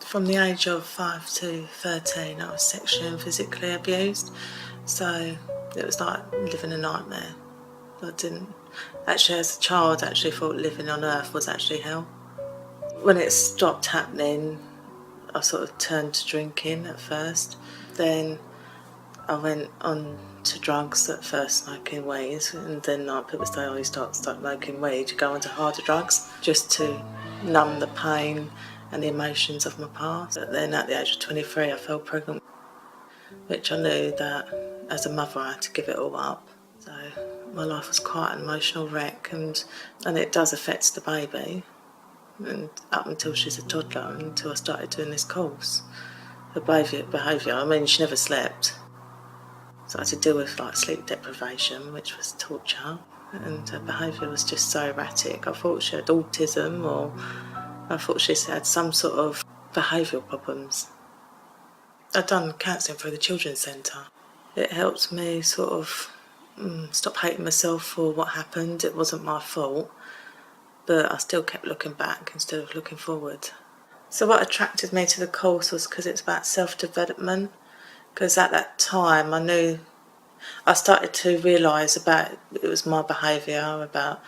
From the age of 5 to 13 I was sexually and physically abused, so it was like living a nightmare. I didn't, actually as a child, actually thought living on earth was actually hell. When it stopped happening, I sort of turned to drinking at first. Then I went on to drugs, at first smoking weed, and then like people say, oh, you start smoking weed, you go on to harder drugs just to numb the pain and the emotions of my past. But then at the age of 23 I fell pregnant, which I knew that as a mother I had to give it all up. So my life was quite an emotional wreck, and it does affect the baby, and up until she's a toddler, until I started doing this course. Her behaviour, I mean, she never slept. So I had to deal with like sleep deprivation, which was torture, and her behaviour was just so erratic. I thought she had autism, or I thought she had some sort of behavioural problems. I'd done counselling through the Children's Centre. It helped me sort of stop hating myself for what happened. It wasn't my fault, but I still kept looking back instead of looking forward. So what attracted me to the course was because it's about self-development. Because at that time I started to realise about it was my behaviour, about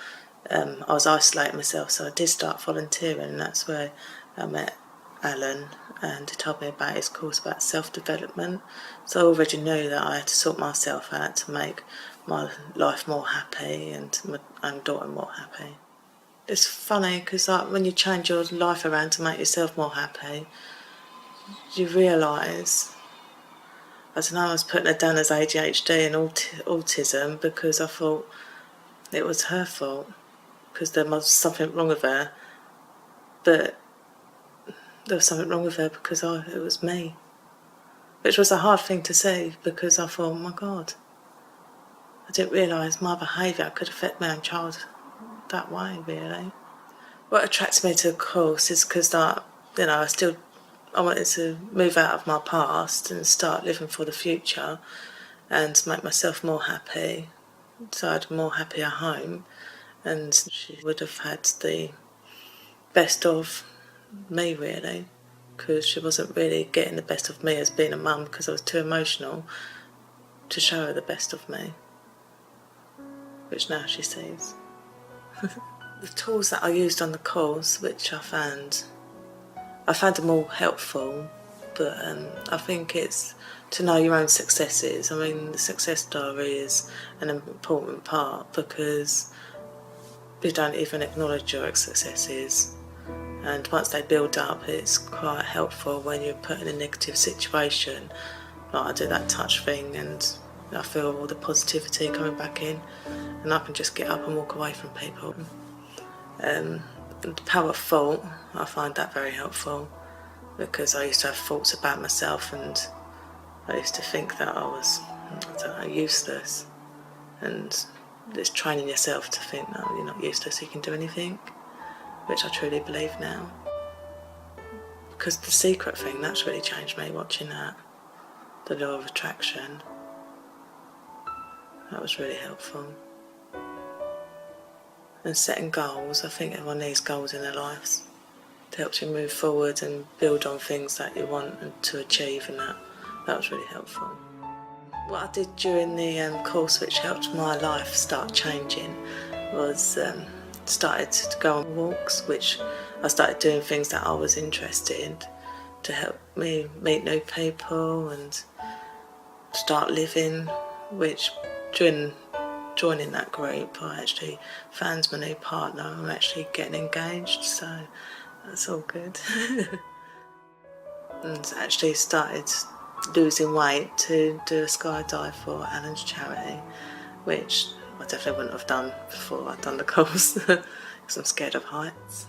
I was isolating myself, so I did start volunteering, and that's where I met Alan, and he told me about his course about self-development. So I already knew that I had to sort myself out to make my life more happy and my own daughter more happy. It's funny because like, when you change your life around to make yourself more happy, you realise, I don't know, I was putting her down as ADHD and autism because I thought it was her fault, because there was something wrong with her, but there was something wrong with her because it was me, which was a hard thing to see, because I thought, oh my God, I didn't realise my behaviour could affect my own child that way, really. What attracted me to the course is because I wanted to move out of my past and start living for the future and make myself more happy, so I had a more happier home, and she would have had the best of me, really, because she wasn't really getting the best of me as being a mum, because I was too emotional to show her the best of me, which now she sees. The tools that I used on the course, which I found them all helpful, but I think it's to know your own successes. I mean, the success story is an important part, because you don't even acknowledge your successes, and once they build up, it's quite helpful when you're put in a negative situation. Like I do that touch thing, and I feel all the positivity coming back in, and I can just get up and walk away from people. The power of thought, I find that very helpful, because I used to have thoughts about myself, and I used to think that I was, useless, and it's training yourself to think, no, you're not useless, you can do anything, which I truly believe now. Because the secret thing, that's really changed me, watching that, the law of attraction. That was really helpful. And setting goals, I think everyone needs goals in their lives to help you move forward and build on things that you want to achieve, and that was really helpful. What I did during the course, which helped my life start changing, was started to go on walks, which I started doing things that I was interested in to help me meet new people and start living, which during joining that group I actually found my new partner. I'm actually getting engaged, so that's all good. And actually started losing weight to do a skydive for Alan's charity, which I definitely wouldn't have done before I'd done the course, because I'm scared of heights.